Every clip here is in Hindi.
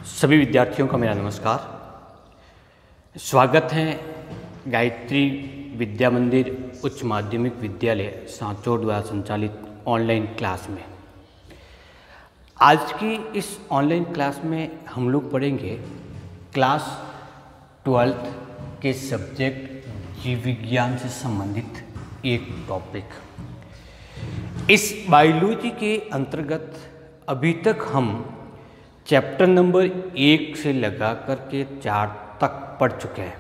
सभी विद्यार्थियों का मेरा नमस्कार। स्वागत है गायत्री विद्या मंदिर उच्च माध्यमिक विद्यालय सांचौर द्वारा संचालित ऑनलाइन क्लास में। आज की इस ऑनलाइन क्लास में हम लोग पढ़ेंगे क्लास 12th के सब्जेक्ट जीव विज्ञान से संबंधित एक टॉपिक। इस बायोलॉजी के अंतर्गत अभी तक हम चैप्टर नंबर 1 से लगा कर के 4 तक पढ़ चुके हैं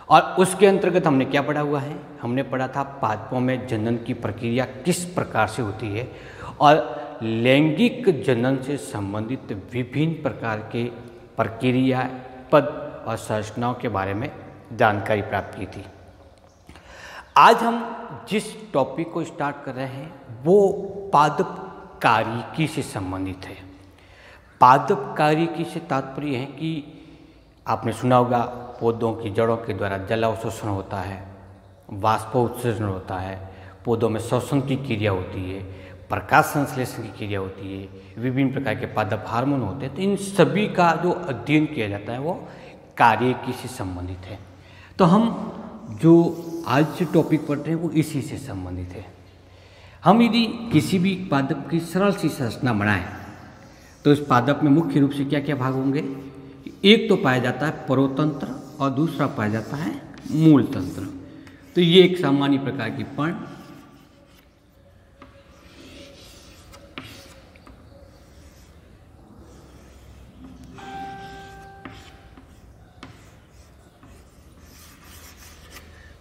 और उसके अंतर्गत हमने क्या पढ़ा हुआ है? हमने पढ़ा था पादपों में जनन की प्रक्रिया किस प्रकार से होती है और लैंगिक जनन से संबंधित विभिन्न प्रकार के प्रक्रिया, पद और संरचनाओं के बारे में जानकारी प्राप्त की थी। आज हम जिस टॉपिक को स्टार्ट कर रहे हैं वो पादप कार्यकी से संबंधित है। पादप कार्यकी से तात्पर्य है कि आपने सुना होगा पौधों की जड़ों के द्वारा जल अवशोषण होता है, वाष्पोत्सर्जन होता है, पौधों में श्वसन की क्रिया होती है, प्रकाश संश्लेषण की क्रिया होती है, विभिन्न प्रकार के पादप हार्मोन होते हैं। तो इन सभी का जो अध्ययन किया जाता है वो कार्यकी से संबंधित है। तो हम जो आज से टॉपिक पढ़ रहे हैं वो इसी से संबंधित है। हम यदि किसी भी पादप की सरल सी संरचना बनाएं तो इस पादप में मुख्य रूप से क्या क्या भाग होंगे? एक तो पाया जाता है परोतंत्र और दूसरा पाया जाता है मूल तंत्र। तो ये एक सामान्य प्रकार की पर्ण,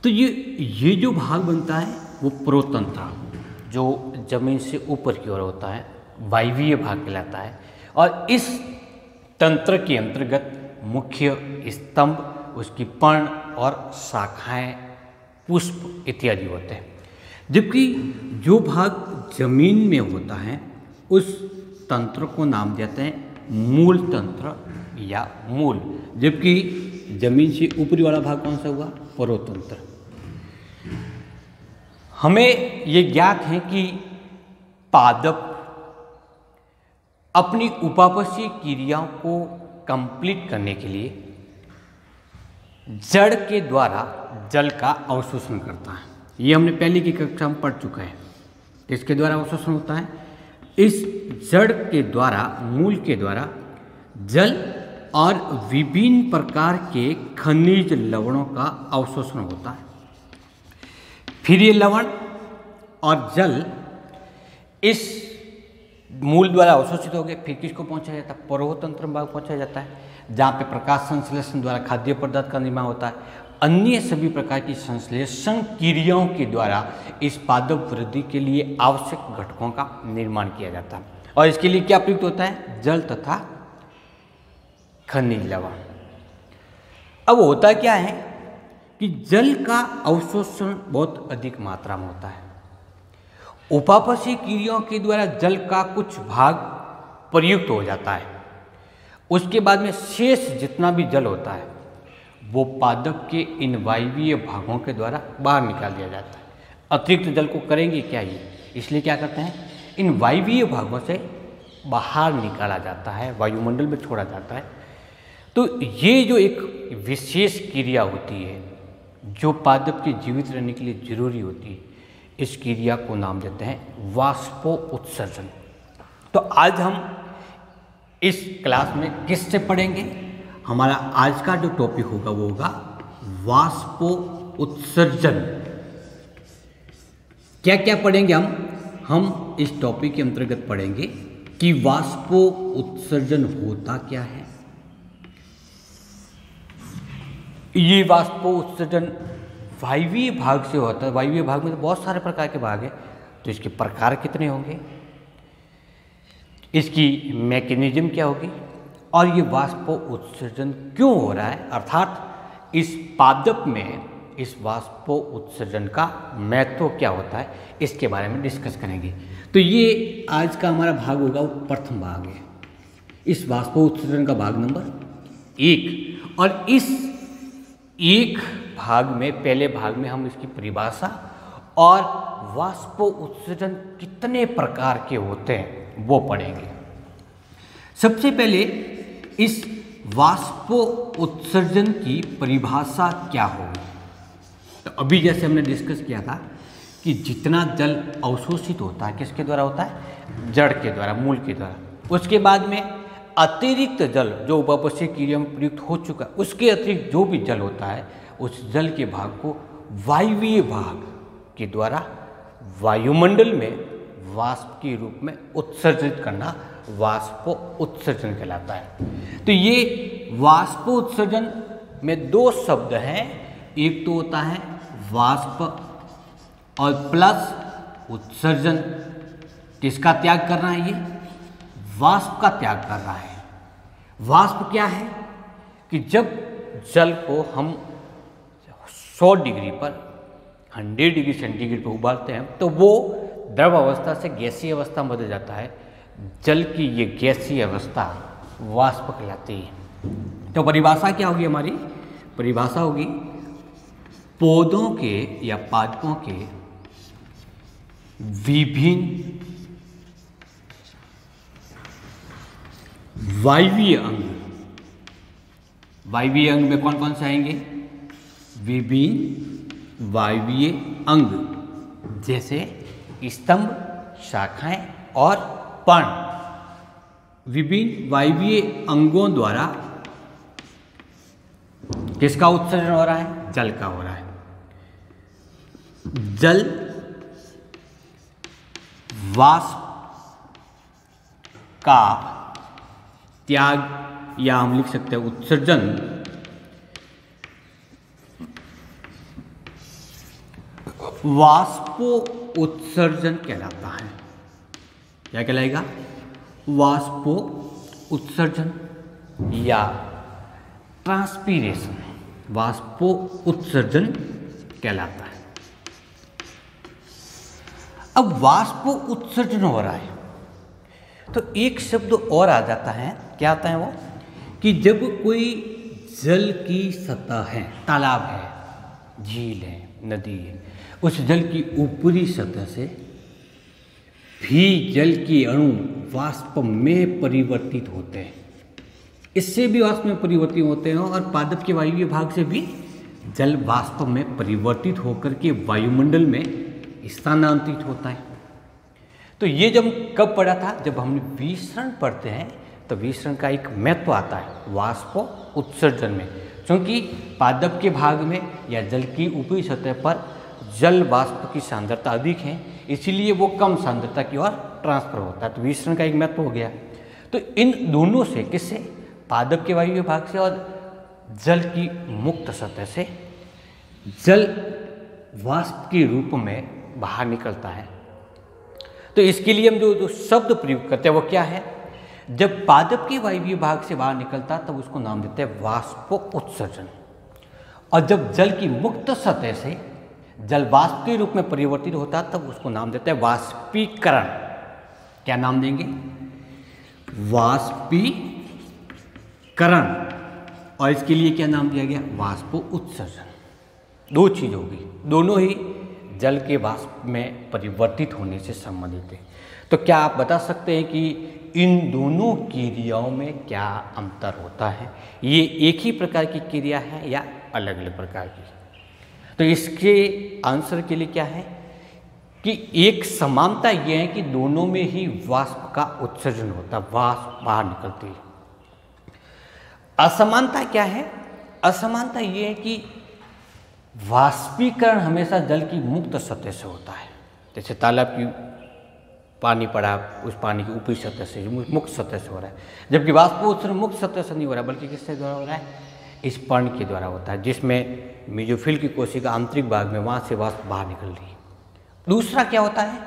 तो ये जो भाग बनता है वो परोतंत्र, जो जमीन से ऊपर की ओर होता है, वायवीय भाग कहलाता है। और इस तंत्र के अंतर्गत मुख्य स्तंभ, उसकी पर्ण और शाखाएं, पुष्प इत्यादि होते हैं। जबकि जो भाग जमीन में होता है उस तंत्र को नाम देते हैं मूल तंत्र या मूल। जबकि जमीन से ऊपरी वाला भाग कौन सा हुआ? परोतंत्र। हमें ये ज्ञात है कि पादप अपनी उपापचयी क्रियाओं को कंप्लीट करने के लिए जड़ के द्वारा जल का अवशोषण करता है। ये हमने पहले की कक्षा में पढ़ चुका है। किसके द्वारा अवशोषण होता है? इस जड़ के द्वारा, मूल के द्वारा जल और विभिन्न प्रकार के खनिज लवणों का अवशोषण होता है। फिर ये लवण और जल इस मूल द्वारा अवशोषित हो गए, फिर किसको पहुंचाया जाता है? परोतंत्र भाग पहुंचाया जाता है, जहाँ पे प्रकाश संश्लेषण द्वारा खाद्य पदार्थ का निर्माण होता है। अन्य सभी प्रकार की संश्लेषण क्रियाओं के द्वारा इस पादप वृद्धि के लिए आवश्यक घटकों का निर्माण किया जाता है। और इसके लिए क्या प्रयुक्त होता है? जल तथा खनिज लवण। अब होता क्या है कि जल का अवशोषण बहुत अधिक मात्रा में होता है। उपापचयी क्रियाओं के द्वारा जल का कुछ भाग प्रयुक्त हो जाता है। उसके बाद में शेष जितना भी जल होता है वो पादप के इन वायवीय भागों के द्वारा बाहर निकाल दिया जाता है। अतिरिक्त जल को करेंगे क्या ये? इसलिए क्या करते हैं? इन वायवीय भागों से बाहर निकाला जाता है, वायुमंडल में छोड़ा जाता है। तो ये जो एक विशेष क्रिया होती है जो पादप के जीवित रहने के लिए जरूरी होती है, इस क्रिया को नाम देते हैं वाष्पो उत्सर्जन। तो आज हम इस क्लास में किससे पढ़ेंगे? हमारा आज का जो टॉपिक होगा वो होगा वाष्पो उत्सर्जन। क्या क्या पढ़ेंगे हम इस टॉपिक के अंतर्गत पढ़ेंगे कि वाष्पो उत्सर्जन होता क्या है। ये वाष्पो उत्सर्जन वायवीय भाग से होता है। वायवीय भाग में तो बहुत सारे प्रकार के भाग हैं, तो इसके प्रकार कितने होंगे, इसकी मैकेनिज्म क्या होगी और ये वाष्पो उत्सर्जन क्यों हो रहा है, अर्थात इस पादप में इस वाष्पो उत्सर्जन का महत्व क्या होता है, इसके बारे में डिस्कस करेंगे। तो ये आज का हमारा भाग होगा, वो प्रथम भाग है, इस वाष्पो उत्सर्जन का भाग नंबर 1। और इस एक भाग में, पहले भाग में हम इसकी परिभाषा और वाष्प उत्सर्जन कितने प्रकार के होते हैं वो पढ़ेंगे। सबसे पहले इस वाष्प उत्सर्जन की परिभाषा क्या होगी। तो अभी जैसे हमने डिस्कस किया था कि जितना जल अवशोषित होता है किसके द्वारा होता है, जड़ के द्वारा, मूल के द्वारा। उसके बाद में अतिरिक्त जल जो उपापचय क्रिया में प्रयुक्त हो चुका है, उसके अतिरिक्त जो भी जल होता है उस जल के भाग को वायवीय भाग के द्वारा वायुमंडल में वाष्प के रूप में उत्सर्जित करना वाष्प उत्सर्जन कहलाता है। तो ये वाष्प उत्सर्जन में दो शब्द हैं, एक तो होता है वाष्प और प्लस उत्सर्जन। किसका त्याग कर रहा है, ये वाष्प का त्याग कर रहा है। वाष्प क्या है कि जब जल को हम 100 डिग्री पर 100 डिग्री सेंटीग्रेड पर उबालते हैं तो वो द्रव अवस्था से गैसीय अवस्था में बदल जाता है। जल की ये गैसीय अवस्था वाष्प कहलाती है। तो परिभाषा क्या होगी हमारी, परिभाषा होगी पौधों के या पादपों के विभिन्न वायवीय अंग। वायवीय अंग में कौन कौन से आएंगे, विभिन्न वायवीय अंग जैसे स्तंभ, शाखाएं और पर्ण। विभिन्न वायवीय अंगों द्वारा किसका उत्सर्जन हो रहा है, जल का हो रहा है। जल वाष्प का त्याग या हम लिख सकते हैं उत्सर्जन वाष्प उत्सर्जन कहलाता है। क्या कहलाएगा, वाष्प उत्सर्जन या ट्रांसपीरेशन वाष्प उत्सर्जन कहलाता है। अब वाष्प उत्सर्जन हो रहा है तो एक शब्द और आ जाता है, क्या आता है वो, कि जब कोई जल की सतह है, तालाब है, झील है, नदी है, उस जल की ऊपरी सतह से भी जल के अणु वाष्प में परिवर्तित होते हैं। इससे भी वाष्प में परिवर्तित होते हैं और पादप के वायुव्य भाग से भी जल वाष्प में परिवर्तित होकर के वायुमंडल में स्थानांतरित होता है। तो ये जब कब पढ़ा था, जब हम विसरण पढ़ते हैं तो विसरण का एक महत्व आता है वाष्प उत्सर्जन में, क्योंकि पादप के भाग में या जल की ऊपरी सतह पर जल वाष्प की सांद्रता अधिक है, इसीलिए वो कम सांद्रता की ओर ट्रांसफर होता है। तो विसरण का एक महत्व हो गया। तो इन दोनों से, किससे, पादप के वायुव्य भाग से और जल की मुक्त सतह से जल वाष्प के रूप में बाहर निकलता है। तो इसके लिए हम जो शब्द प्रयोग करते हैं वो क्या है, जब पादप के वायुव्य भाग से बाहर निकलता है तब उसको नाम देते हैं वाष्प उत्सर्जन, और जब जल की मुक्त सतह से जल वाष्प के रूप में परिवर्तित होता है तब उसको नाम देते हैं वाष्पीकरण। क्या नाम देंगे, वाष्पीकरण। और इसके लिए क्या नाम दिया गया, वाष्प उत्सर्जन। दो चीज होगी, दोनों ही जल के वाष्प में परिवर्तित होने से संबंधित है। तो क्या आप बता सकते हैं कि इन दोनों क्रियाओं में क्या अंतर होता है, ये एक ही प्रकार की क्रिया है या अलग अलग प्रकार की। तो इसके आंसर के लिए क्या है कि एक समानता ये है कि दोनों में ही वाष्प का उत्सर्जन होता है, वाष्प बाहर निकलती है। असमानता क्या है, असमानता ये है कि वाष्पीकरण हमेशा जल की मुक्त सतह से होता है। जैसे तालाब की पानी पड़ा, उस पानी की ऊपरी सतह से, मुक्त सतह से हो रहा है, जबकि वाष्प उत्सर्जन मुक्त सतह से नहीं हो रहा बल्कि किससे द्वारा हो रहा है, इस पर्ण के द्वारा होता है, जिसमें मेसोफिल की कोशिका आंतरिक भाग में, वहाँ से वाष्प बाहर निकल रही है। दूसरा क्या होता है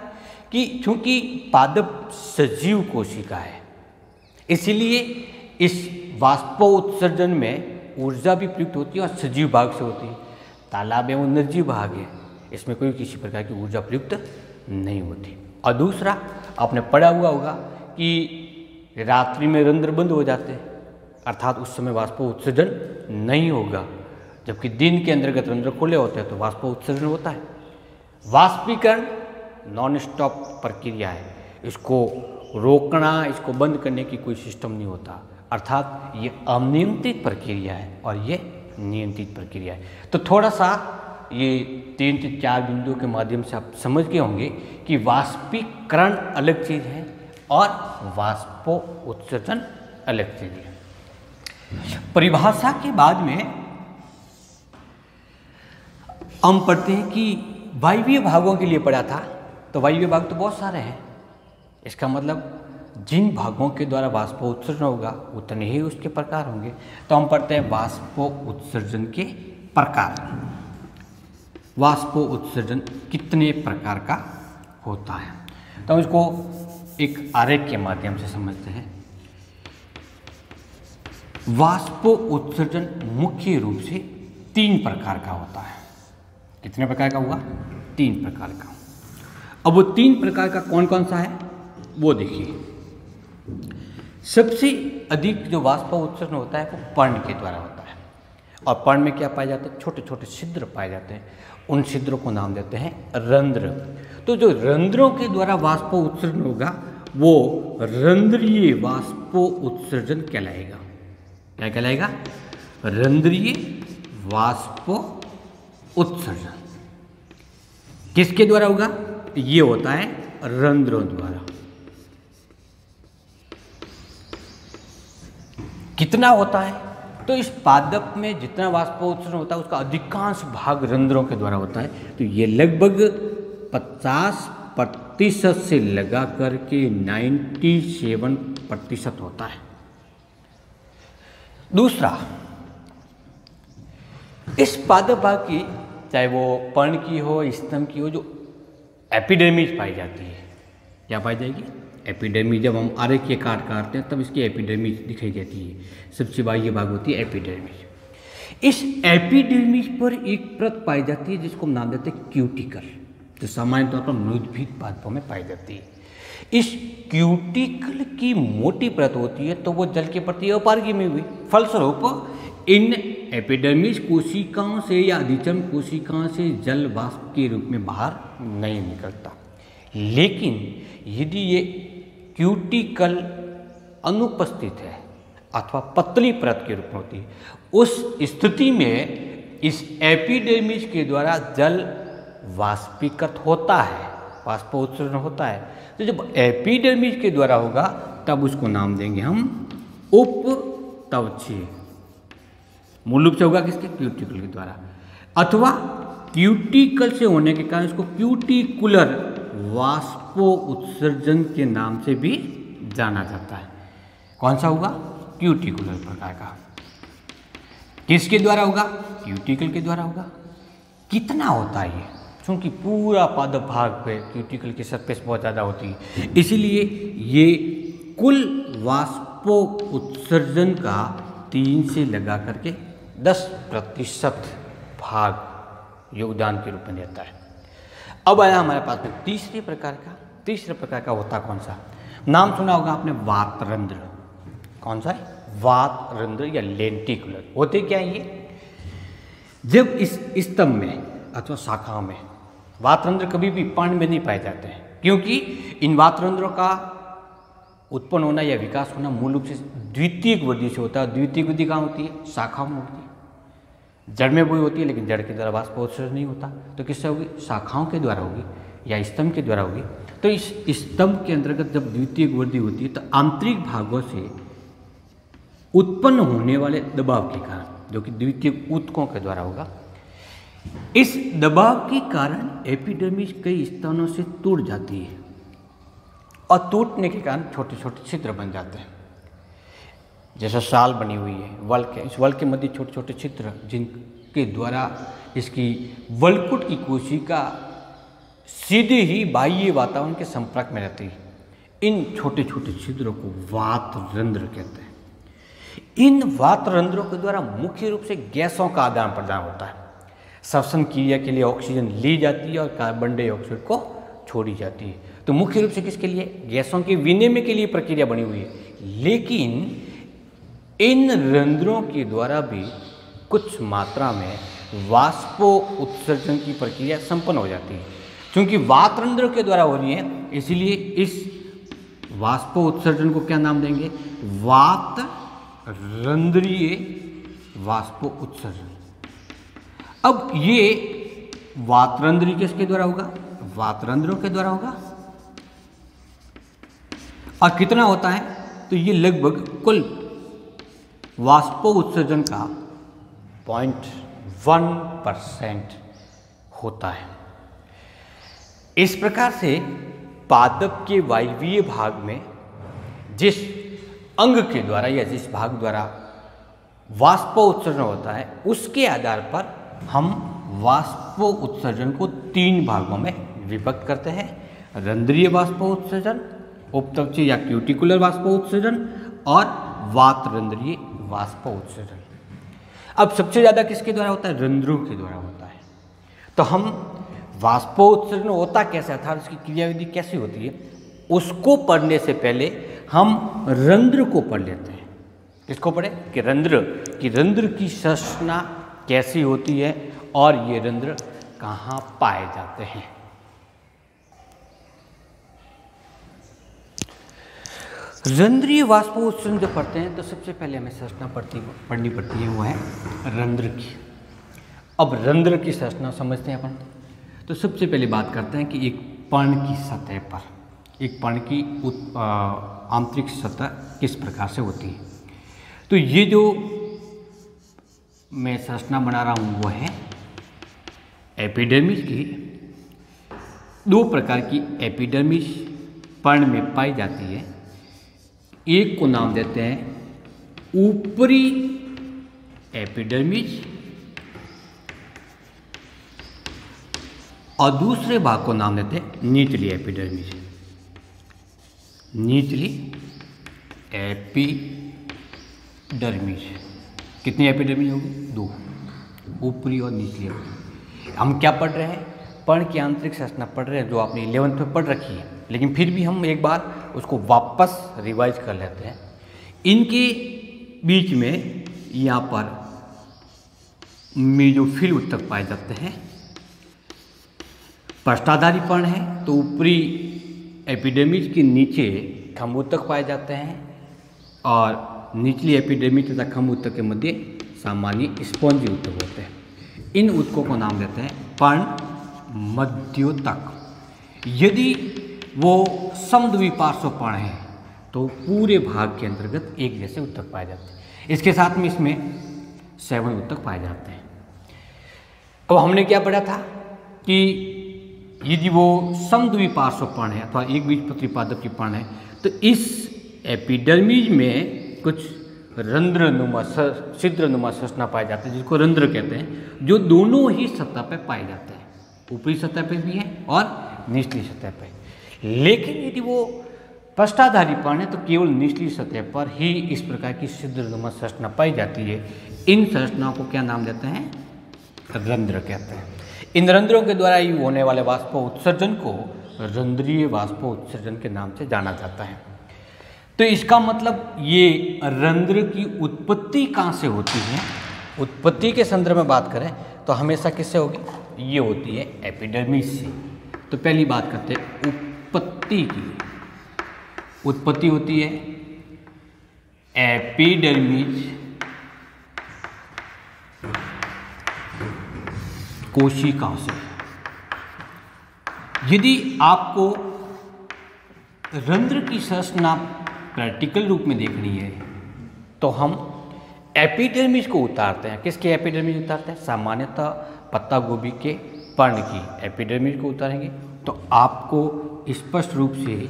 कि चूंकि पादप सजीव कोशिका है, इसीलिए इस वाष्प उत्सर्जन में ऊर्जा भी प्रयुक्त होती है और सजीव भाग से होती है। तालाब है वो निर्जीव भाग है, इसमें कोई किसी प्रकार की ऊर्जा प्रयुक्त नहीं होती। और दूसरा, आपने पढ़ा हुआ होगा कि रात्रि में रंध्र बंद हो जाते हैं, अर्थात उस समय वाष्प उत्सर्जन नहीं होगा, जबकि दिन के अंतर्गत रंध्र खुले होते हैं तो वाष्प उत्सर्जन होता है। वाष्पीकरण नॉन स्टॉप प्रक्रिया है, इसको रोकना, इसको बंद करने की कोई सिस्टम नहीं होता, अर्थात ये अनियंत्रित प्रक्रिया है और ये नियंत्रित प्रक्रिया है। तो थोड़ा सा ये 3 से 4 बिंदुओं के माध्यम से आप समझ गए होंगे कि वाष्पीकरण अलग चीज़ है और वाष्पो उत्सर्जन अलग चीज़ है। परिभाषा के बाद में हम पढ़ते हैं कि वायवीय भागों के लिए पढ़ा था, तो वायवीय भाग तो बहुत सारे हैं। इसका मतलब जिन भागों के द्वारा वाष्पो उत्सर्जन होगा उतने ही उसके प्रकार होंगे। तो हम पढ़ते हैं वाष्पो उत्सर्जन के प्रकार। वाष्पो उत्सर्जन कितने प्रकार का होता है, तो हम इसको एक आरेख के माध्यम से समझते हैं। वाष्पो उत्सर्जन मुख्य रूप से 3 प्रकार का होता है। कितने प्रकार का होगा? 3 प्रकार का। अब वो 3 प्रकार का कौन कौन सा है वो देखिए। सबसे अधिक जो वाष्पो उत्सर्जन होता है वो पर्ण के द्वारा होता है, और पर्ण में क्या पाए जाते हैं? छोटे छोटे छिद्र पाए जाते हैं। उन छिद्रों को नाम देते हैं रंध्र। तो जो रंध्रों के द्वारा वाष्पो उत्सर्जन होगा वो रंध्रीय वाष्पो उत्सर्जन कहलाएगा। क्या कहलाएगा? रंध्रीय वाष्पो उत्सर्जन। किसके द्वारा होगा? ये होता है रंध्रों द्वारा। कितना होता है? तो इस पादप में जितना वाष्पो उत्सर्जन होता है उसका अधिकांश भाग रंध्रों के द्वारा होता है। तो ये लगभग 50% से लगा करके 97% होता है। दूसरा, इस पादप भाग की, चाहे वो पर्ण की हो, स्तंभ की हो, जो एपिडर्मिस पाई जाती है। क्या पाई जाएगी? एपिडर्मिस। जब हम आरेख के काटते हैं तब इसकी एपिडर्मिस दिखाई देती है। सबसे बाह्य भाग होती है एपिडर्मिस। इस एपिडर्मिस पर एक परत पाई जाती है जिसको हम नाम देते हैं क्यूटिकल, जो सामान्य तौर पर मृदुभीत पादपों में पाई जाती है। इस क्यूटिकल की मोटी परत होती है तो वो जल के प्रति अपारगी में हुई। फलस्वरूप इन एपिडर्मिस कोशिकाओं से या अधिचर्म कोशिकाओं से जल वाष्प के रूप में बाहर नहीं निकलता। लेकिन यदि ये क्यूटिकल अनुपस्थित है अथवा पतली परत के रूप में होती है, उस स्थिति में इस एपिडर्मिस के द्वारा जल वाष्पीकृत होता है, वाष्पो उत्सर्जन होता है। तो जब एपिडर्मिस के द्वारा होगा तब उसको नाम देंगे हम उपत्वचीय। मूल रूप से होगा किसके? क्यूटिकल के द्वारा, अथवा क्यूटिकल से होने के कारण इसको क्यूटिकुलर वाष्पो उत्सर्जन के नाम से भी जाना जाता है। कौन सा होगा? क्यूटिकुलर प्रकार का। किसके द्वारा होगा? क्यूटिकल के द्वारा होगा। कितना होता है ये? क्योंकि पूरा पादप भाग पे क्यूटिकल की सरफेस बहुत ज़्यादा होती है, इसीलिए ये कुल वाष्पो उत्सर्जन का 3 से लगा करके 10% भाग योगदान के रूप में देता है। अब आया हमारे पास में तीसरे प्रकार का। तीसरे प्रकार का होता कौन सा? नाम सुना होगा आपने, वातरंध्र। कौन सा है? वातरंध्र या लेंटिकुलर। होते क्या है ये? जब इस स्तंभ में अथवा शाखाओं में, वातरंध्र कभी भी पर्ण में नहीं पाए जाते हैं, क्योंकि इन वातरंध्रों का उत्पन्न होना या विकास होना मूल रूप से द्वितीयक वृद्धि से होता है। द्वितीयक वृद्धि कहाँ होती है? शाखाओं में होती है। जड़ में वो होती है, लेकिन जड़ के द्वारा वाष्पो उत्सर्जन नहीं होता। तो किससे होगी? शाखाओं के द्वारा होगी या स्तंभ के द्वारा होगी। तो इस स्तंभ के अंतर्गत जब द्वितीयक वृद्धि होती है तो आंतरिक भागों से उत्पन्न होने वाले दबाव के कारण, जो कि द्वितीयक ऊतकों के द्वारा होगा, इस दबाव के कारण एपिडर्मिस कई स्थानों से टूट जाती है और टूटने के कारण छोटे छोटे छिद्र बन जाते हैं। जैसा साल बनी हुई है, वल्क है, इस वल्क के मध्य छोटे छोटे छिद्र जिनके द्वारा इसकी वल्कुट की कोशिका सीधे ही बाह्य वातावरण के संपर्क में रहती है। इन छोटे छोटे छिद्रों को वातरंध्र कहते हैं। इन वातरंध्रों के द्वारा मुख्य रूप से गैसों का आदान प्रदान होता है। श्वसन क्रिया के लिए ऑक्सीजन ली जाती है और कार्बन डाइऑक्साइड को छोड़ी जाती है। तो मुख्य रूप से किसके लिए? गैसों के विनिमय के लिए प्रक्रिया बनी हुई है। लेकिन इन रंध्रों के द्वारा भी कुछ मात्रा में वाष्पो उत्सर्जन की प्रक्रिया संपन्न हो जाती है। क्योंकि वात रंध्र के द्वारा हो रही है, इसीलिए इस वाष्प उत्सर्जन को क्या नाम देंगे? वात रंध्रीय वाष्प उत्सर्जन। अब ये वात रंध्रीय किसके द्वारा होगा? वात रंध्रों के द्वारा होगा। और कितना होता है? तो ये लगभग कुल वाष्प उत्सर्जन का 0.1% होता है। इस प्रकार से पादप के वायवीय भाग में जिस अंग के द्वारा या जिस भाग द्वारा वाष्प उत्सर्जन होता है, उसके आधार पर हम वाष्प उत्सर्जन को 3 भागों में विभक्त करते हैं: रंध्रीय वाष्प उत्सर्जन, उपत्वचीय या क्यूटिकुलर वाष्प उत्सर्जन और वात रंध्रीय वाष्प उत्सर्जन। अब सबसे ज़्यादा किसके द्वारा होता है? रंध्रों के द्वारा होता है। तो हम वाष्प उत्सर्जन होता कैसे, अर्थात उसकी क्रियाविधि कैसी होती है, उसको पढ़ने से पहले हम रंध्र को पढ़ लेते हैं। किसको पढ़े? कि रंध्र की संरचना कैसी होती है और ये रंध्र कहाँ पाए जाते हैं। रंध्रीय वाष्प उत्सर्जन जब पढ़ते हैं तो सबसे पहले हमें संरचना पढ़नी पड़ती है, वो है रंध्र की। अब रंध्र की संरचना समझते हैं अपन। तो सबसे पहले बात करते हैं कि एक पर्ण की सतह पर, एक पर्ण की आंतरिक सतह किस प्रकार से होती है। तो ये जो मैं संरचना बना रहा हूँ वो है एपिडर्मिस की। 2 प्रकार की एपिडर्मिस पर्ण में पाई जाती है। एक को नाम देते हैं ऊपरी एपिडर्मिस और दूसरे भाग को नाम देते हैं निचली एपिडर्मिस। निचली एपिडर्मिस। कितनी एपिडर्मिस होगी? 2, ऊपरी और निचली। हम क्या पढ़ रहे हैं? पर्ण की आंतरिक संरचना पढ़ रहे हैं, जो आपने 11th में पढ़ रखी है, लेकिन फिर भी हम एक बार उसको वापस रिवाइज कर लेते हैं। इनके बीच में यहाँ पर मेसोफिल ऊतक पाए जाते हैं। पृष्ठाधारी पर्ण है तो ऊपरी एपिडर्मिस के नीचे खम्भ ऊतक पाए जाते हैं और निचली एपिडर्मिस तथा खम्भ ऊतक के मध्य सामान्य स्पॉन्जी ऊतक होते हैं। इन ऊतकों को नाम देते हैं पर्ण मध्योतक। यदि वो समद्विपार्श्व पर्ण है तो पूरे भाग के अंतर्गत एक जैसे ऊतक पाए जाते हैं। इसके साथ में इसमें 7 ऊतक पाए जाते हैं। अब हमने क्या पढ़ा था कि यदि वो समद्विपार्श्व पर्ण है अथवा एक बीजपत्री पादप की पर्ण है तो इस एपिडर्मिस में कुछ रंध्रनुमा छिद्रनुमा संरचना पाए जाते हैं, जिसको रंध्र कहते हैं, जो दोनों ही सतह पर पाए जाते हैं। ऊपरी सतह पे भी है और निचली सतह पे। लेकिन यदि वो पृष्ठाधारी पर्ण है तो केवल निचली सतह पर ही इस प्रकार की छिद्रनुमा संरचना पाई जाती है। इन संरचनाओं को क्या नाम देते हैं? रंध्र कहते हैं। इन रंध्रों के द्वारा ही होने वाले वाष्प उत्सर्जन को रंध्रीय वाष्प उत्सर्जन के नाम से जाना जाता है। तो इसका मतलब ये रंध्र की उत्पत्ति कहाँ से होती है? उत्पत्ति के संदर्भ में बात करें तो हमेशा किससे होगी? ये होती है एपिडर्मिस से। तो पहली बात करते हैं उत्पत्ति की। उत्पत्ति होती है एपिडर्मिस कोशिका से। यदि आपको रंध्र की संरचना प्रैक्टिकल रूप में देखनी है तो हम एपिडर्मिस को उतारते हैं। किसके एपिडर्मिस उतारते हैं? सामान्यतः पत्ता गोभी के पर्ण की एपिडर्मिस को उतारेंगे तो आपको स्पष्ट रूप से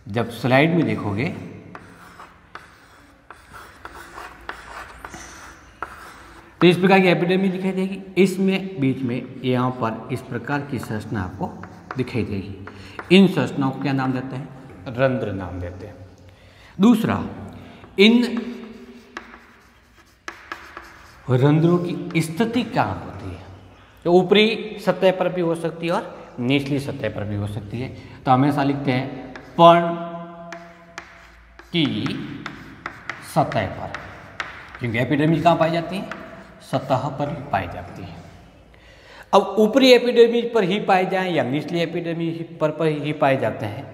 जब स्लाइड में देखोगे तो इस प्रकार की एपिडर्मिस दिखाई देगी। इसमें बीच में यहाँ पर इस प्रकार की संरचना आपको दिखाई देगी। इन संरचनाओं को क्या नाम देते हैं? रंध्र नाम देते हैं। दूसरा, इन रंध्रों की स्थिति कहाँ होती है? तो ऊपरी सतह पर भी हो सकती है और निचली सतह पर भी हो सकती है। तो हमेशा लिखते हैं पर्ण की सतह पर, क्योंकि एपिडर्मिस कहाँ पाई जाती है? सतह पर पाई जाती है। अब ऊपरी एपिडर्मिस पर ही पाए जाएं या निचली एपिडर्मिस पर ही पाए जाते हैं,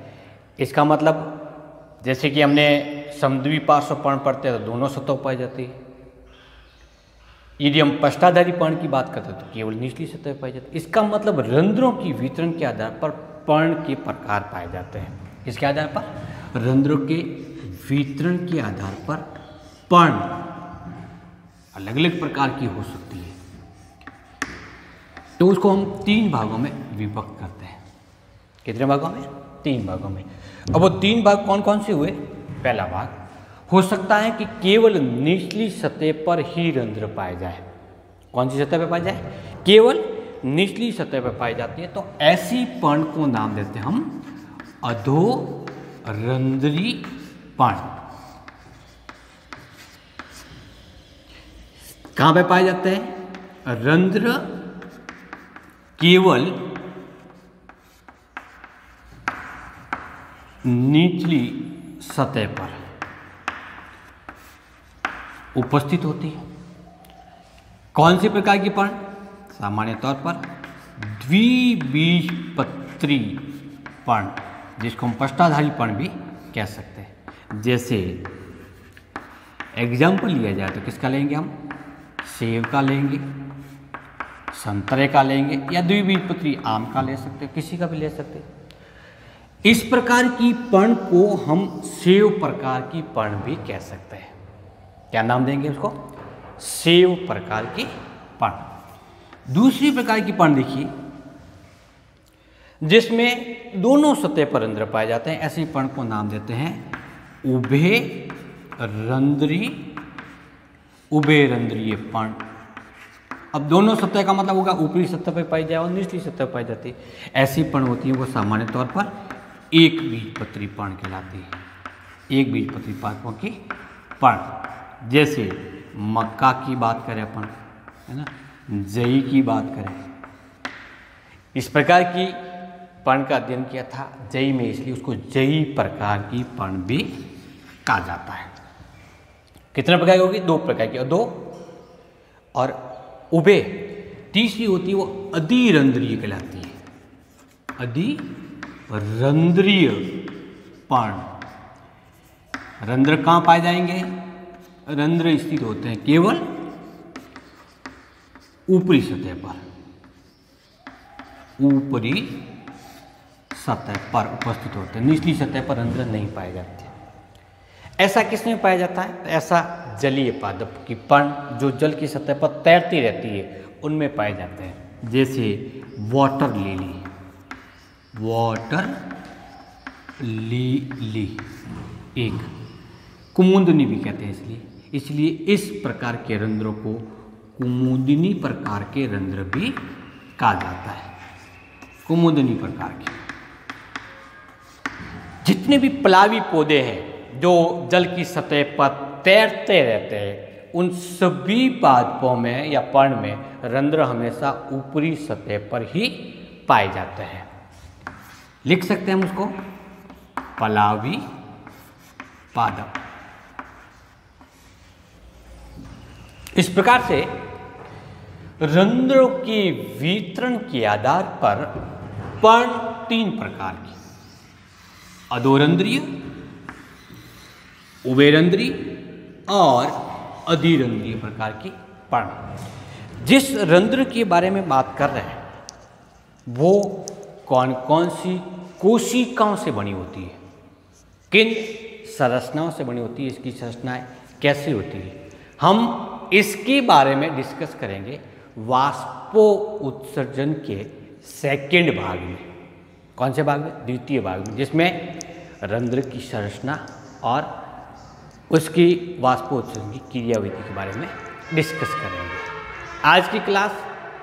इसका मतलब जैसे कि हमने समद्वि पार्श्व पर्ण पढ़ते हैं तो दोनों सतह पाई जाती है। यदि हम पश्चाधारी पर्ण की बात करते हैं तो केवल निचली सतह पाई जाती है। इसका मतलब रंध्रों की वितरण के आधार पर पर्ण के प्रकार पाए जाते हैं। इसके आधार पर रंध्रों के वितरण के आधार पर पर्ण अलग अलग प्रकार की हो सकती है। तो उसको हम 3 भागों में विभक्त करते हैं। कितने भागों में? 3 भागों में। अब वो 3 भाग कौन कौन से हुए? पहला भाग हो सकता है कि केवल निचली सतह पर ही रंध्र पाए जाए। कौन सी सतह पर पाए जाए? केवल निचली सतह पर पाई जाती है। तो ऐसी पर्ण को नाम देते हैं हम अधोरंध्री पर्ण। कहां पे पाए जाते हैं? रंध्र केवल निचली सतह पर उपस्थित होती है। कौन सी प्रकार की पर्ण? सामान्य तौर पर द्विबीजपत्री पर्ण, जिसको हम पश्चाधारी पर्ण भी कह सकते हैं। जैसे एग्जाम्पल लिया जाए तो किसका लेंगे हम? सेब का लेंगे, संतरे का लेंगे, या द्विबीजपत्री आम का ले सकते हैं, किसी का भी ले सकते हैं। इस प्रकार की पर्ण को हम सेव प्रकार की पर्ण भी कह सकते हैं। क्या नाम देंगे उसको? सेव प्रकार की पर्ण। दूसरी प्रकार की पर्ण देखिए, जिसमें दोनों सतह पर रंध्र पाए जाते हैं। ऐसी पर्ण को नाम देते हैं उभयरंध्रीय पर्ण। अब दोनों सतह का मतलब होगा ऊपरी सतह पर पाई जाए और निचली सतह पर पाई जाती है। ऐसी पर्ण होती है वो सामान्य तौर पर एक बीजपत्री पर्ण कहलाती है। एक बीजपत्री पादपों की पर्ण। जैसे मक्का की बात करें अपन, है ना, जई की बात करें, इस प्रकार की पर्ण का अध्ययन किया था जई में, इसलिए उसको जई प्रकार की पर्ण भी कहा जाता है। कितने प्रकार की होगी? 2 प्रकार की, और 2 और उभय। तीसरी होती है वो अधिरंध्रीय कहलाती है। अधिरंध्रीय पर्ण। रंध्र कहाँ पाए जाएंगे? रंध्र स्थित होते हैं केवल ऊपरी सतह पर, ऊपरी सतह पर उपस्थित होते हैं। निचली सतह पर रंध्र नहीं पाए जाते। ऐसा किसमें पाया जाता है? तो ऐसा जलीय पादप की पर्ण जो जल की सतह पर तैरती रहती है उनमें पाए जाते हैं। जैसे वाटर लिली, एक कुमुदनी भी कहते हैं। इसलिए इस प्रकार के रंध्रों को कुमुदनी प्रकार के रंध्र भी कहा जाता है। कुमुदनी प्रकार के जितने भी प्लावी पौधे हैं जो जल की सतह पर तैरते रहते हैं, उन सभी पादपों में या पर्ण में रंध्र हमेशा ऊपरी सतह पर ही पाए जाते हैं। लिख सकते हैं हम उसको प्लावी पादप। इस प्रकार से रंध्रों के वितरण के आधार पर पर्ण 3 प्रकार की, अधोरंध्रीय, उभयरंध्रीय और अधिरंध्रीय प्रकार की पर्ण। जिस रंध्र के बारे में बात कर रहे हैं वो कौन कौन सी कोशिकाओं से बनी होती है, किन संरचनाओं से बनी होती है, इसकी संरचनाएं कैसे होती है, हम इसके बारे में डिस्कस करेंगे वाष्पो उत्सर्जन के सेकंड भाग में। कौन से भाग में? द्वितीय भाग में, जिसमें रंध्र की संरचना और उसकी वाष्पोत्सर्जन की क्रियाविधि के बारे में डिस्कस करेंगे। आज की क्लास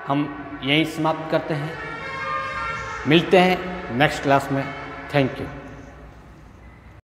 हम यहीं समाप्त करते हैं। मिलते हैं नेक्स्ट क्लास में। Thank you.